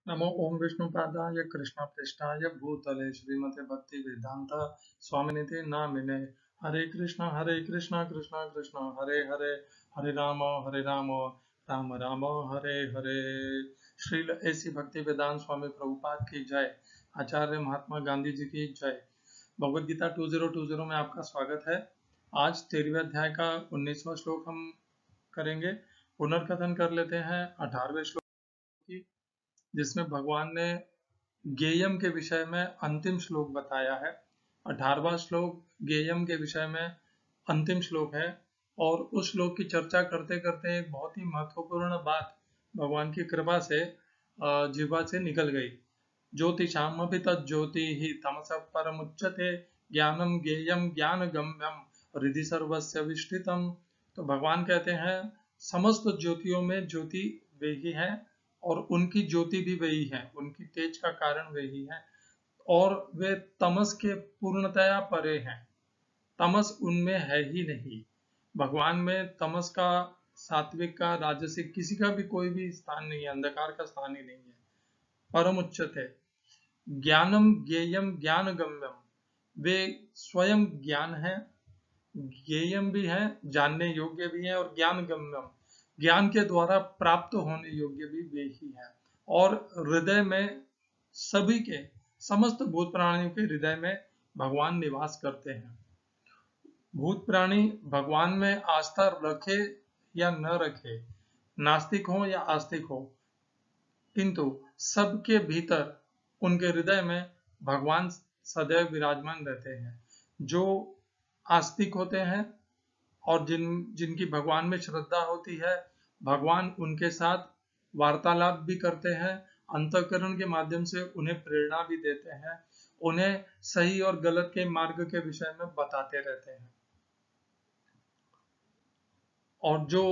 नमो ओम विष्णुपादाय कृष्णप्रेष्ठाय भूतले श्रीमते भक्ति वेदांत स्वामिनिधि नामिने। हरे कृष्णा कृष्णा कृष्णा हरे हरे, हरे राम राम राम हरे हरे। श्रील ऐसी भक्ति वेदांत स्वामी प्रभुपाद की जय। आचार्य महात्मा गांधी जी की जय। भगवद गीता 2020 में आपका स्वागत है। आज 13वें अध्याय का 19वां श्लोक हम करेंगे। पुनर्कथन कर लेते हैं 18वें श्लोक की, जिसमें भगवान ने गेयम के विषय में अंतिम श्लोक बताया है। 18वां श्लोक गेयम के विषय में अंतिम श्लोक है और उस श्लोक की चर्चा करते करते एक बहुत ही महत्वपूर्ण बात भगवान की कृपा से जीवा से निकल गई। ज्योतिषामपि तज्ज्योति ही तमसः परमुच्यते ज्ञानम गेयम ज्ञान गम्यम हृदि सर्वस्य विष्ठितम। तो भगवान कहते हैं समस्त ज्योतियों में ज्योति वे ही है और उनकी ज्योति भी वही है, उनकी तेज का कारण वही है और वे तमस के पूर्णतया परे हैं। तमस उनमें है ही नहीं। भगवान में तमस का, सात्विक का, राजसिक किसी का भी कोई भी स्थान नहीं है, अंधकार का स्थान ही नहीं है। परम उच्चत है। ज्ञानम ज्ञेयम ज्ञान गम्यम, वे स्वयं ज्ञान है, ज्ञेयम भी है, जानने योग्य भी है और ज्ञान गम्यम, ज्ञान के द्वारा प्राप्त होने योग्य भी वे ही है। और हृदय में सभी के, समस्त भूत प्राणियों के हृदय में भगवान निवास करते हैं। भूत प्राणी भगवान में आस्था रखे या न रखे, नास्तिक हो या आस्तिक हो, किंतु सबके भीतर उनके हृदय में भगवान सदैव विराजमान रहते हैं। जो आस्तिक होते हैं और जिनकी भगवान में श्रद्धा होती है, भगवान उनके साथ वार्तालाप भी करते हैं, अंतःकरण के माध्यम से उन्हें प्रेरणा भी देते हैं, उन्हें सही और गलत के मार्ग के विषय में बताते रहते हैं। और जो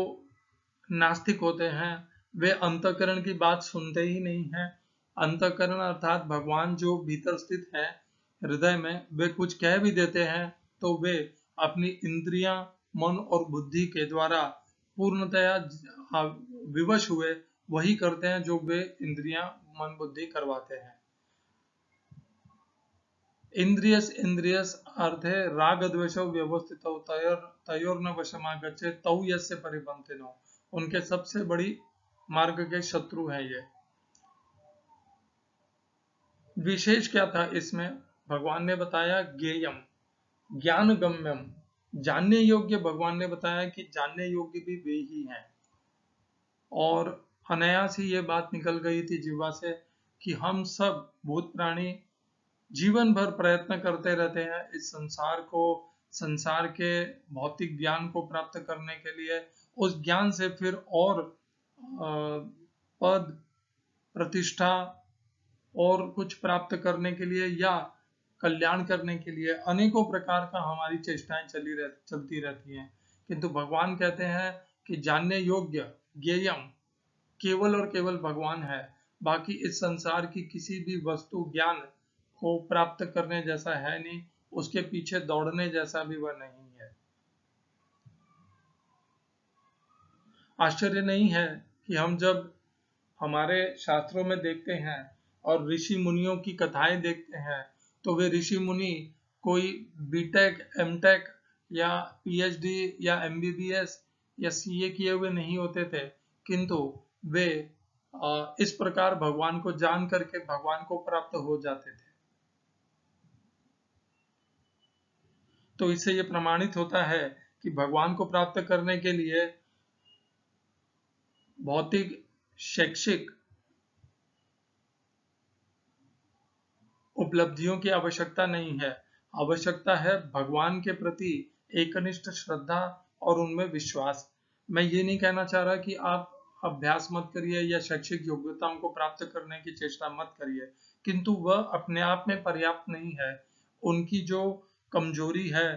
नास्तिक होते हैं वे अंतःकरण की बात सुनते ही नहीं हैं। अंतःकरण अर्थात भगवान जो भीतर स्थित है हृदय में, वे कुछ कह भी देते हैं तो वे अपनी इंद्रियां, मन और बुद्धि के द्वारा पूर्णतया विवश हुए वही करते हैं जो वे इंद्रियां, मन, बुद्धि करवाते हैं। इंद्रियस इंद्रियस अर्थ है राग द्वेषो व्यवस्थित तयोर न वशमागच्छे तौ यस्य परिपन्थिनो। उनके सबसे बड़ी मार्ग के शत्रु हैं ये। विशेष क्या था इसमें? भगवान ने बताया ज्ञेयम ज्ञान गम्यम, जानने योग्य। भगवान ने बताया कि जानने योग्य भी वे ही हैं। और अनायास ही ये बात निकल गई थी जीवा से कि हम सब भूत प्राणी जीवन भर प्रयत्न करते रहते हैं इस संसार को, संसार के भौतिक ज्ञान को प्राप्त करने के लिए, उस ज्ञान से फिर और पद, प्रतिष्ठा और कुछ प्राप्त करने के लिए या कल्याण करने के लिए अनेकों प्रकार का हमारी चेष्टाएं चलती रहती हैं। किंतु भगवान कहते हैं कि जानने योग्य ज्ञेयम केवल और केवल भगवान है। बाकी इस संसार की किसी भी वस्तु ज्ञान को प्राप्त करने जैसा है नहीं, उसके पीछे दौड़ने जैसा भी वह नहीं है। आश्चर्य नहीं है कि हम जब हमारे शास्त्रों में देखते हैं और ऋषि मुनियों की कथाएं देखते हैं तो वे ऋषि मुनि कोई बीटेक, एमटेक या पीएचडी या एमबीबीएस या सीए किए हुए नहीं होते थे, किंतु वे इस प्रकार भगवान को जान करके भगवान को प्राप्त हो जाते थे। तो इससे यह प्रमाणित होता है कि भगवान को प्राप्त करने के लिए भौतिक, शैक्षिक उपलब्धियों की आवश्यकता नहीं है। आवश्यकता है भगवान के प्रति एकनिष्ठ श्रद्धा और उनमें विश्वास। मैं ये नहीं कहना चाह रहा कि आप अभ्यास मत करिए या शैक्षिक योग्यताओं को प्राप्त करने की चेष्टा मत करिए, किंतु वह अपने आप में पर्याप्त नहीं है। उनकी जो कमजोरी है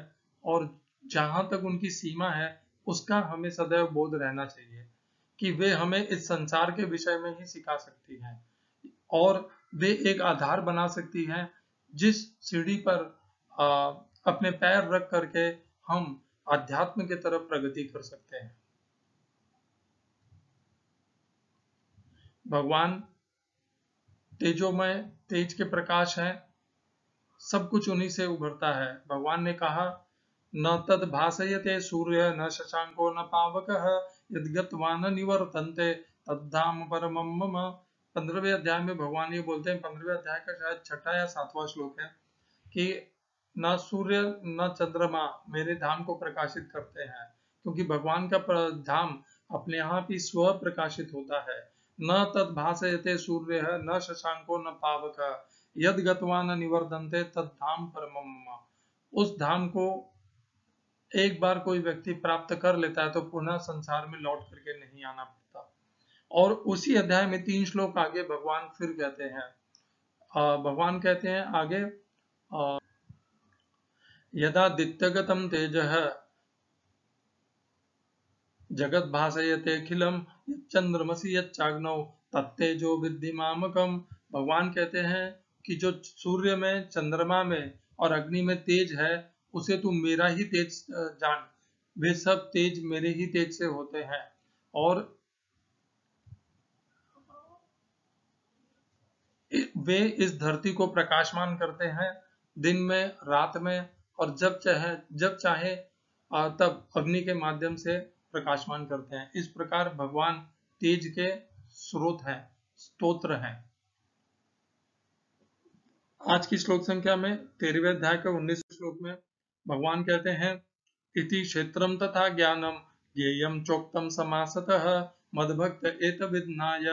और जहां तक उनकी सीमा है, उसका हमें सदैव बोध रहना चाहिए कि वे हमें इस संसार के विषय में ही सिखा सकती हैं और वे एक आधार बना सकती हैं जिस सीढ़ी पर अपने पैर रख करके हम अध्यात्म की तरफ प्रगति कर सकते हैं। भगवान तेजोमय, तेज के प्रकाश हैं, सब कुछ उन्हीं से उभरता है। भगवान ने कहा न तद भासयते सूर्य न शशांको न पावकः यद्गत्वा न निवर्तन्ते तद्धाम परमं मम। 15वें अध्याय में भगवान ये बोलते हैं, 15वें अध्याय का शायद 6वां या 7वां श्लोक है कि न सूर्य न चंद्रमा मेरे धाम को प्रकाशित करते हैं, क्योंकि भगवान का धाम अपने आप ही स्व प्रकाशित होता है। न तद भासयते सूर्य न शशांको न पावकः यद गत्वा न निवर्तन्ते तद धाम परमं मम। उस धाम को एक बार कोई व्यक्ति प्राप्त कर लेता है तो पुनः संसार में लौट करके नहीं आना पड़ता। और उसी अध्याय में 3 श्लोक आगे भगवान फिर कहते हैं, भगवान कहते हैं आगे, यदा दित्यगतम तेजः जगत भासयतेऽखिलम् यच्चंद्रमसि यच्चाग्नौ तत्तेजो विद्धि मामकम्। भगवान कहते हैं कि जो सूर्य में, चंद्रमा में और अग्नि में तेज है, उसे तू मेरा ही तेज जान। वे सब तेज मेरे ही तेज से होते हैं और वे इस धरती को प्रकाशमान करते हैं दिन में, रात में, और जब चाहे तब अग्नि के माध्यम से प्रकाशमान करते हैं। इस प्रकार भगवान तेज के स्रोत हैं, स्तोत्र हैं। आज की श्लोक संख्या में 13वें अध्याय के 19वें श्लोक में भगवान कहते हैं, इति क्षेत्रम तथा ज्ञानम ज्ञेयम चोक्तम समासतः मद्भक्त एतविज्ञाय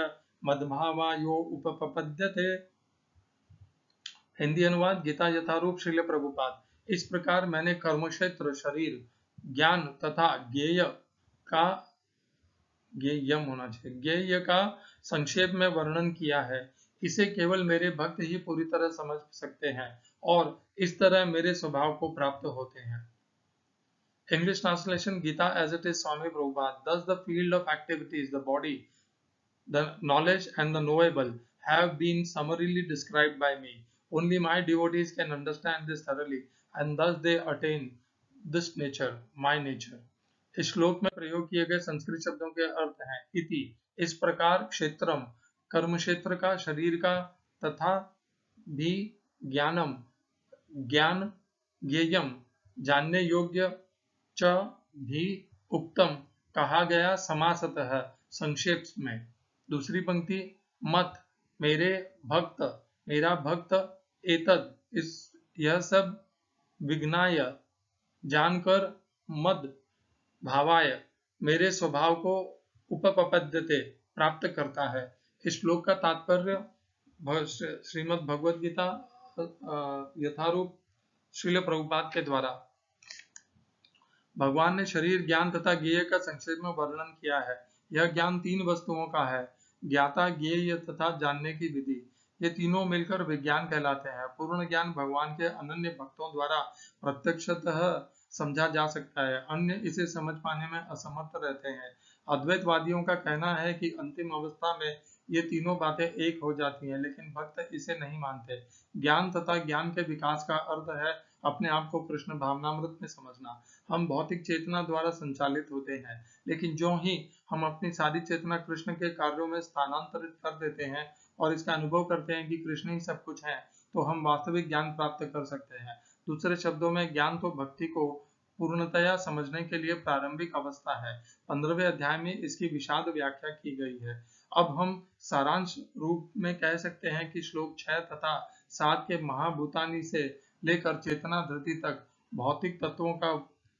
मद्भावायो उपपद्यते। हिंदी अनुवाद गीता यथारूप श्रील प्रभुपाद। इस प्रकार मैंने कर्मक्षेत्र, शरीर, ज्ञान तथा ज्ञेयम होना चाहिए, ज्ञेय का संक्षेप में वर्णन किया है। इसे केवल मेरे भक्त ही पूरी तरह समझ सकते हैं और इस तरह मेरे स्वभाव को प्राप्त होते हैं। English translation, Gita as it is, Swami Prabhupada. Thus the field of activities, the body, the knowledge and the knowable have been summarily described by me. Only my devotees can understand this thoroughly and thus they attain this nature, my nature. इस श्लोक में प्रयोग किए गए संस्कृत शब्दों के अर्थ हैं इति, इस प्रकार, क्षेत्रम, कर्म क्षेत्र का, शरीर का, तथा भी, ज्ञानम, ज्ञान, ज्ञेयम, जानने योग्य, च, भी, उक्तम, कहा गया, समासतः, संक्षेप में। दूसरी पंक्ति, मत, मेरे भक्त, मेरा भक्त, एतद, इस, यह सब, विज्ञाय, जानकर, मद भावाय, मेरे स्वभाव को, उपपद्यते, प्राप्त करता है। इस श्लोक का तात्पर्य श्रीमद् भगवद गीता यथारूप श्रील प्रभुपाद के द्वारा भगवान ने शरीर, ज्ञान तथा ज्ञेय का संक्षेप में वर्णन किया है। यह ज्ञान 3 वस्तुओं का है, ज्ञाता, ज्ञेय तथा जानने की विधि। ये तीनों मिलकर विज्ञान कहलाते हैं। पूर्ण ज्ञान भगवान के अनन्य भक्तों द्वारा प्रत्यक्षतः समझा जा सकता है, अन्य इसे समझ पाने में असमर्थ रहते हैं। अद्वैतवादियों का कहना है कि अंतिम अवस्था में ये तीनों बातें एक हो जाती हैं, लेकिन भक्त इसे नहीं मानते। ज्ञान तथा ज्ञान के विकास का अर्थ है अपने आप को कृष्ण भावनामृत में समझना। हम भौतिक चेतना द्वारा संचालित होते हैं, लेकिन जो ही हम अपनी सारी चेतना कृष्ण के कार्यों में स्थानांतरित कर देते हैं और इसका अनुभव करते हैं कि कृष्ण ही सब कुछ है, तो हम वास्तविक ज्ञान प्राप्त कर सकते हैं। दूसरे शब्दों में, ज्ञान तो भक्ति को पूर्णतया समझने के लिए प्रारंभिक अवस्था है। 15वें अध्याय में इसकी विशाद व्याख्या की गई है। अब हम सारांश रूप में कह सकते हैं कि श्लोक 6 तथा 7 के महाभूतानी से लेकर चेतना धृति तक भौतिक तत्वों का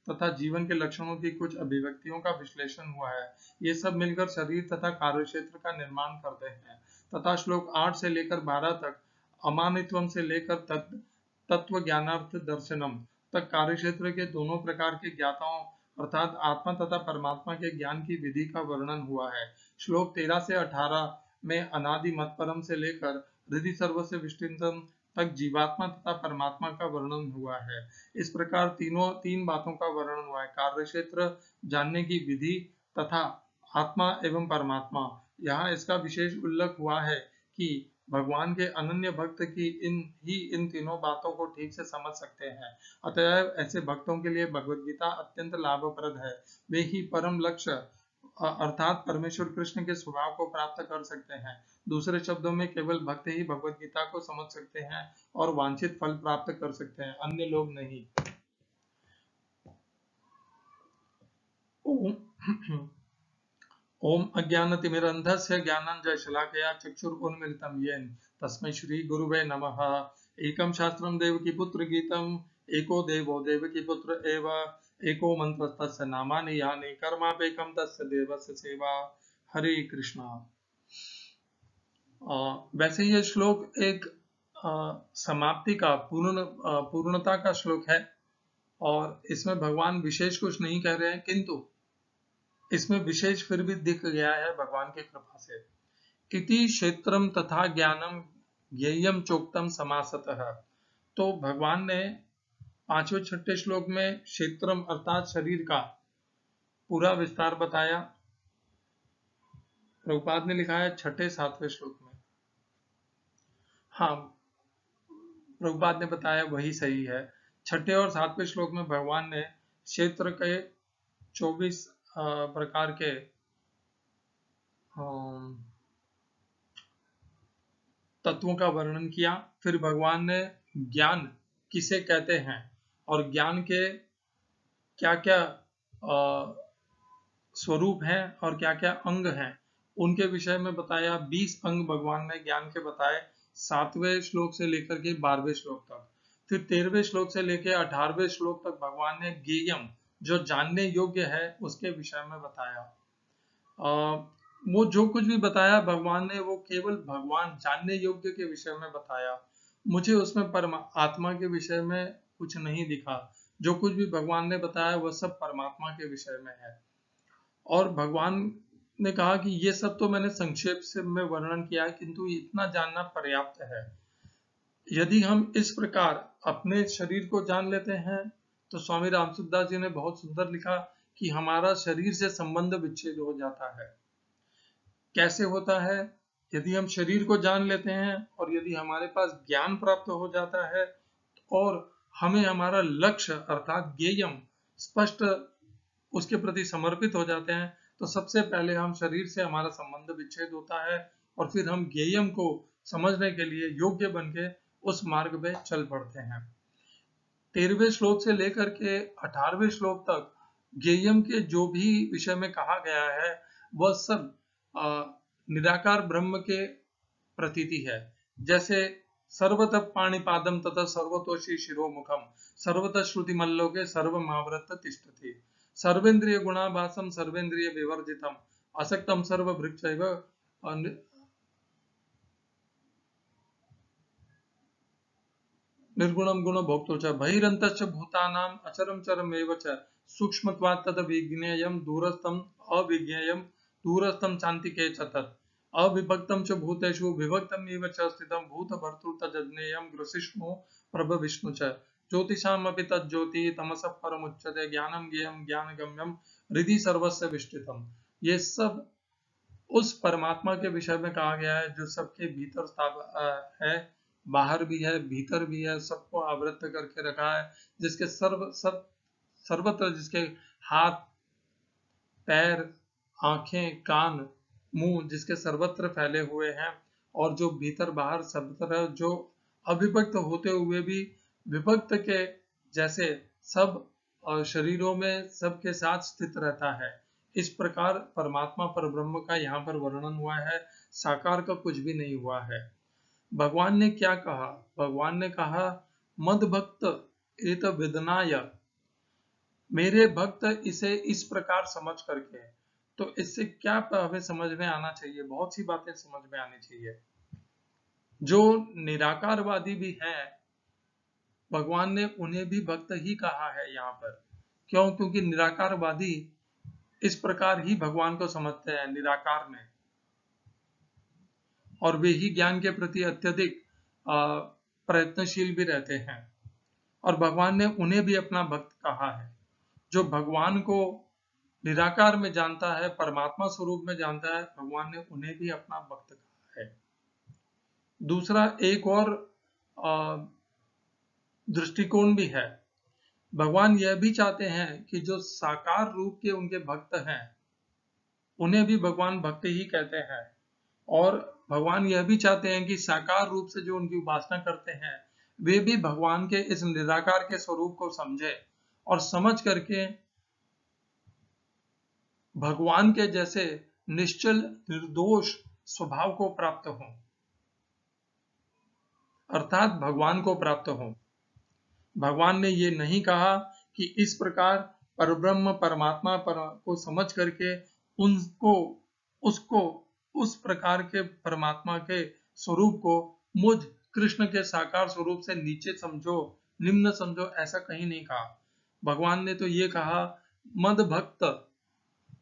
तथा जीवन के लक्षणों की कुछ अभिव्यक्तियों का विश्लेषण हुआ है। ये सब मिलकर शरीर तथा कार्यक्षेत्र का निर्माण करते हैं। तथा श्लोक 8 से लेकर 12 तक अमानित्वम से लेकर तत्व ज्ञानार्थ दर्शनम तक कार्यक्षेत्र के दोनों प्रकार के ज्ञाताओं अर्थात आत्मा तथा परमात्मा के ज्ञान की विधि का वर्णन हुआ है। श्लोक 13 से 18 में अनादि मत परम से लेकर हृदय सर्वस्य विष्टितम तक जीवात्मा तथा परमात्मा का वर्णन हुआ है। इस प्रकार तीन बातों का वर्णन हुआ है, कार्यक्षेत्र, जानने की विधि तथा आत्मा एवं परमात्मा। यहाँ इसका विशेष उल्लेख हुआ है कि भगवान के अनन्य भक्त की इन तीनों बातों को ठीक से समझ सकते हैं। अतएव ऐसे भक्तों के लिए भगवद गीता अत्यंत लाभप्रद है। वे ही परम लक्ष्य अर्थात परमेश्वर कृष्ण के स्वभाव को प्राप्त कर सकते हैं। दूसरे शब्दों में केवल भक्त ही भगवत गीता को समझ सकते हैं और वांछित फल प्राप्त कर सकते हैं, अन्य लोग नहीं। ओम अज्ञानतिमिरन्धस्य ज्ञानाञ्जनशलाकया चक्षुरुन्मीलितं येन तस्मै श्री गुरुवे नमः। एकं शास्त्रं देवकीपुत्र गीतम् एको देवो देवकीपुत्र एव एको मन्त्रस्तस्य नामानि यानि कर्मापेकं तस्य देवस्य सेवा। हरे कृष्णा। वैसे ये श्लोक एक समाप्ति का पूर्णता का श्लोक है और इसमें भगवान विशेष कुछ नहीं कह रहे हैं, किंतु इसमें विशेष फिर भी दिख गया है भगवान की कृपा से। इति क्षेत्रम तथा ज्ञानम ज्ञेयम चोक्तम समासतः। तो भगवान ने 5वें 6ठे श्लोक में क्षेत्रम अर्थात शरीर का पूरा विस्तार बताया। प्रभुपाद ने लिखा है 6ठे 7वें श्लोक में। हाँ, प्रभुपाद ने बताया वही सही है। 6ठे और 7वें श्लोक में भगवान ने क्षेत्र के 24 प्रकार के तत्वों का वर्णन किया। फिर भगवान ने ज्ञान किसे कहते हैं और ज्ञान के क्या क्या स्वरूप हैं और क्या क्या अंग हैं, उनके विषय में बताया। 20 अंग भगवान ने ज्ञान के बताए 7वें श्लोक से लेकर के 12वें श्लोक तक। फिर 13वें श्लोक से लेकर 18वें श्लोक तक भगवान ने ज्ञेयम जो जानने योग्य है उसके विषय में बताया। वो जो कुछ भी बताया भगवान ने वो केवल भगवान जानने योग्य के विषय में बताया। मुझे उसमें परमात्मा के विषय में कुछ नहीं दिखा। जो कुछ भी भगवान ने बताया वह सब परमात्मा के विषय में है। और भगवान ने कहा कि ये सब तो मैंने संक्षेप से में वर्णन किया है, किंतु इतना जानना पर्याप्त है। यदि हम इस प्रकार अपने शरीर को जान लेते हैं तो स्वामी रामसुखदास दास जी ने बहुत सुंदर लिखा कि हमारा शरीर से संबंध विच्छेद हो जाता है। कैसे होता है? यदि हम शरीर को जान लेते हैं और यदि हमारे पास ज्ञान प्राप्त हो जाता है और हमें हमारा लक्ष्य अर्थात ज्ञेयम स्पष्ट उसके प्रति समर्पित हो जाते हैं, तो सबसे पहले हम शरीर से हमारा संबंध विच्छेद होता है और फिर हम ज्ञेयम को समझने के लिए योग्य बन के उस मार्ग में चल पड़ते हैं। 13वें श्लोक से लेकर के 18वें श्लोक तक ज्ञेयम के जो भी विषय में कहा गया है वह सब निराकार ब्रह्म के प्रतीति है। जैसे सर्वतः पाणिपादम तथा सर्वतोषी शिरोमुखम सर्वतः श्रुति मल्लोके सर्वमावृत्य तिष्ठति सर्वेन्द्रिय गुणाभासम सर्वेन्द्रिय विवर्जितम असक्तम सर्वभृक्षैव निर्गुणम गुण भोक्तो च बहिरन्तश्च भूतानां अचरम चरमेव च सूक्ष्मत्वात् तद विज्ञेयं दूरस्थम अविज्ञेयं दूरस्थम चान्तिके च तत् अविभक्तं च भूतेषु विभक्तमेव च स्थितं भूतभर्तृतज्ज्ञेयं ग्रसिष्णु प्रभविष्णु च ज्योतिषामपि तज्ज्योति तमसः परमुच्यते ज्ञानं ज्ञेयं ज्ञानगम्यं हृदि सर्वस्य विष्ठितम्। ये सब उस परमात्मा के विषय में कहा गया है जो सबके भीतर है, बाहर भी है, भीतर भी है, सबको आवृत करके रखा है, जिसके सर्वत्र जिसके हाथ पैर आंखें कान मुंह जिसके सर्वत्र फैले हुए हैं और जो भीतर बाहर सर्वत्र जो अविभक्त होते हुए भी विभक्त के जैसे सब शरीरों में सबके साथ स्थित रहता है। इस प्रकार परमात्मा पर ब्रह्म का यहाँ पर वर्णन हुआ है, साकार का कुछ भी नहीं हुआ है। भगवान ने क्या कहा? भगवान ने कहा मद भक्त एत वेदनाय, मेरे भक्त इसे इस प्रकार समझ करके। तो इससे क्या हमें समझ में आना चाहिए? बहुत सी बातें समझ में आनी चाहिए। जो निराकारवादी भी हैं भगवान ने उन्हें भी भक्त ही कहा है यहाँ पर। क्यों? क्योंकि निराकारवादी इस प्रकार ही भगवान को समझते हैं निराकार में, और वे ही ज्ञान के प्रति अत्यधिक प्रयत्नशील भी रहते हैं। और भगवान ने उन्हें भी अपना भक्त कहा है। जो भगवान को निराकार में जानता है, परमात्मा स्वरूप में जानता है, भगवान ने उन्हें भी अपना भक्त कहा है। दूसरा एक और दृष्टिकोण भी है। भगवान यह भी चाहते हैं कि जो साकार रूप के उनके भक्त हैं उन्हें भी भगवान भक्त ही कहते हैं। और भगवान यह भी चाहते हैं कि साकार रूप से जो उनकी उपासना करते हैं वे भी भगवान के इस निराकार के स्वरूप को समझे और समझ करके भगवान के जैसे निश्चल निर्दोष स्वभाव को प्राप्त हो, अर्थात भगवान को प्राप्त हो। भगवान ने ये नहीं कहा कि इस प्रकार परब्रह्म परमात्मा को समझ करके उनको उसको उस प्रकार के परमात्मा के स्वरूप को मुझ कृष्ण के साकार स्वरूप से नीचे समझो, निम्न समझो, ऐसा कहीं नहीं कहा। भगवान ने तो ये कहा मद भक्त,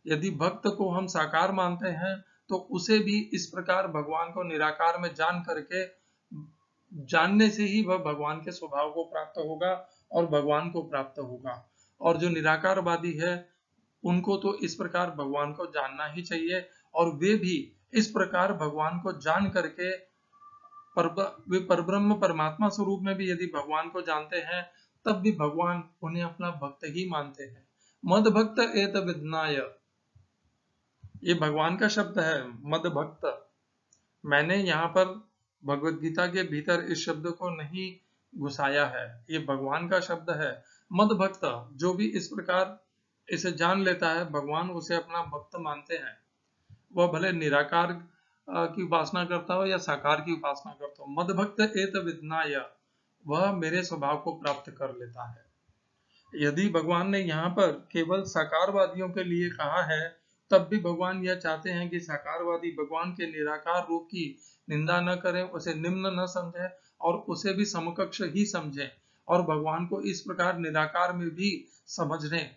यदि भक्त को हम साकार मानते हैं तो उसे भी इस प्रकार भगवान को निराकार में जान करके जानने से ही वह भगवान के स्वभाव को प्राप्त होगा और भगवान को प्राप्त होगा। और जो निराकारवादी है उनको तो इस प्रकार भगवान को जानना ही चाहिए और वे भी इस प्रकार भगवान को जान करके वे परब्रह्म परमात्मा स्वरूप में भी यदि भगवान को जानते हैं तब भी भगवान उन्हें अपना भक्त ही मानते हैं। मद भक्त एत विद्नाय, ये भगवान का शब्द है मद भक्त। मैंने यहाँ पर भगवत गीता के भीतर इस शब्द को नहीं घुसाया है, ये भगवान का शब्द है। मद भक्त, जो भी इस प्रकार इसे जान लेता है भगवान उसे अपना भक्त मानते हैं, वह भले निराकार की उपासना करता हो या साकार की उपासना करता हो। मद भक्त एत विद्नाय, वह मेरे स्वभाव को प्राप्त कर लेता है। यदि भगवान ने यहाँ पर केवल साकारवादियों के लिए कहा है तब भी भगवान यह चाहते हैं कि साकारवादी भगवान के निराकार रूप की निंदा न करें, उसे निम्न न समझे और उसे भी समकक्ष ही समझें और भगवान को इस प्रकार निराकार में भी समझने,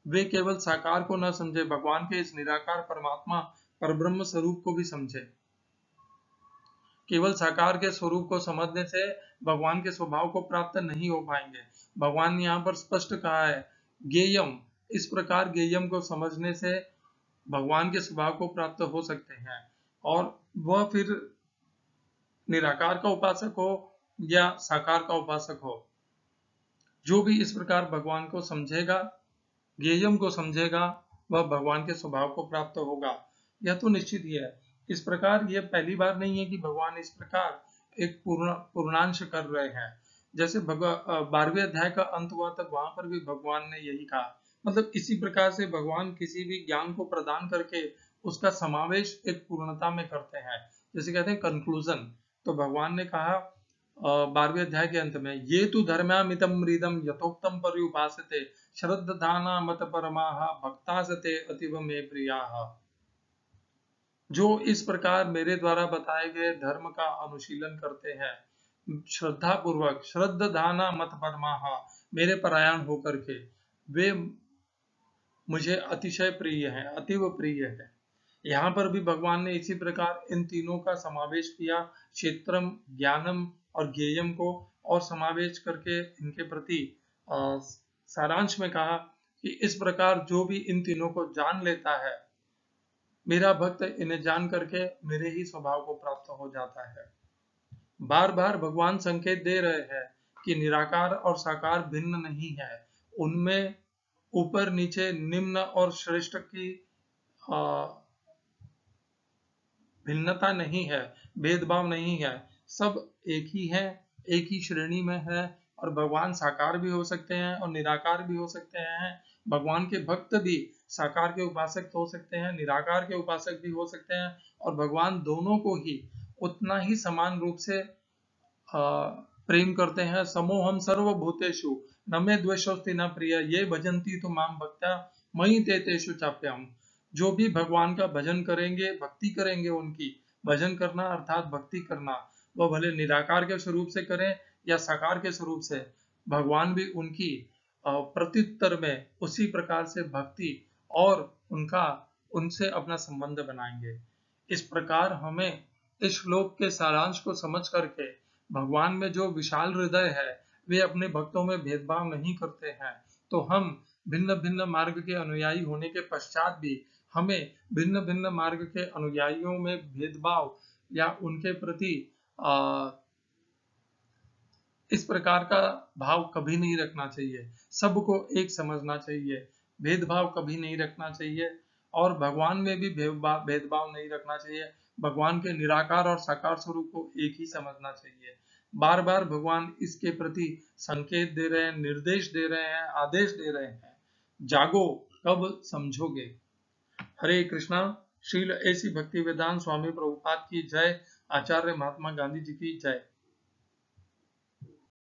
वे केवल साकार को न समझे, भगवान के इस निराकार परमात्मा परब्रह्म स्वरूप को भी समझे। केवल साकार के स्वरूप को समझने से भगवान के स्वभाव को प्राप्त नहीं हो पाएंगे। भगवान ने यहाँ पर स्पष्ट कहा है ज्ञेयम, इस प्रकार ज्ञेयम को समझने से भगवान के स्वभाव को प्राप्त हो सकते हैं। और वह फिर निराकार का उपासक हो या साकार का उपासक हो, जो भी इस प्रकार भगवान को समझेगा, ज्ञेयम को समझेगा, वह भगवान के स्वभाव को प्राप्त होगा। यह तो निश्चित ही है। इस प्रकार यह पहली बार नहीं है कि भगवान इस प्रकार एक पूर्णांश कर रहे हैं। जैसे 12वें अध्याय का अंत हुआ तक वहां पर भी भगवान ने यही कहा, मतलब इसी प्रकार से भगवान किसी भी ज्ञान को प्रदान करके उसका समावेश एक पूर्णता में करते हैं, जैसे कहते हैं कंक्लूजन। तो भगवान ने कहा 12वें अध्याय के अंत में, ये तु धर्म्यामितम मृदम यथोक्तम पर्युपासते श्रद्धाना मत परमाः भक्तासते अतीव मे प्रियाः। जो इस प्रकार मेरे द्वारा बताए गए धर्म का अनुशीलन करते हैं श्रद्धा पूर्वक, श्रद्धाना मत परमाः, मेरे परायण होकर के, वे मुझे अतिशय प्रिय है, अतीव प्रिय है। यहाँ पर भी भगवान ने इसी प्रकार इन तीनों का समावेश किया, क्षेत्रम, ज्ञानम और ज्ञेयम को, और समावेश करके इनके प्रति सारांश में कहा कि इस प्रकार जो भी इन तीनों को जान लेता है मेरा भक्त, इन्हें जान करके मेरे ही स्वभाव को प्राप्त हो जाता है। बार बार भगवान संकेत दे रहे हैं कि निराकार और साकार भिन्न नहीं है, उनमें ऊपर नीचे निम्न और श्रेष्ठ की भिन्नता नहीं है, भेदभाव नहीं है, सब एक ही है, एक ही श्रेणी में है। और भगवान साकार भी हो सकते हैं और निराकार भी हो सकते हैं। भगवान के भक्त भी साकार के उपासक हो सकते हैं, निराकार के उपासक भी हो सकते हैं, और भगवान दोनों को ही उतना ही समान रूप से प्रेम करते हैं। समोहम सर्वभूतेषु न मे द्वेषोस्ति न प्रिय ये भजन्ति तु माम भक्त्या मयि ते तेषु चाप्यहम्। जो भी भगवान का भजन करेंगे, भक्ति करेंगे, उनकी भजन करना अर्थात भक्ति करना, वह भले निराकार के स्वरूप से करें या साकार के स्वरूप से, भगवान भी उनकी प्रत्युत्तर में उसी प्रकार से भक्ति और उनसे अपना संबंध बनाएंगे। इस प्रकार हमें इस श्लोक के सारांश को समझ करके भगवान में जो विशाल हृदय है वे अपने भक्तों में भेदभाव नहीं करते हैं। तो हम भिन्न भिन्न मार्ग के अनुयायी होने के पश्चात भी हमें भिन्न भिन्न मार्ग के अनुयायियों में भेदभाव या उनके प्रति इस प्रकार का भाव कभी नहीं रखना चाहिए। सबको एक समझना चाहिए, भेदभाव कभी नहीं रखना चाहिए। और भगवान में भी भेदभाव नहीं रखना चाहिए। भगवान के निराकार और साकार स्वरूप को एक ही समझना चाहिए। बार बार भगवान इसके प्रति संकेत दे रहे हैं, निर्देश दे रहे हैं, आदेश दे रहे हैं। जागो, कब समझोगे। हरे कृष्णा। श्रील ऐसी भक्ति वेदांत स्वामी प्रभुपाद की जय। आचार्य महात्मा गांधी जी की जय।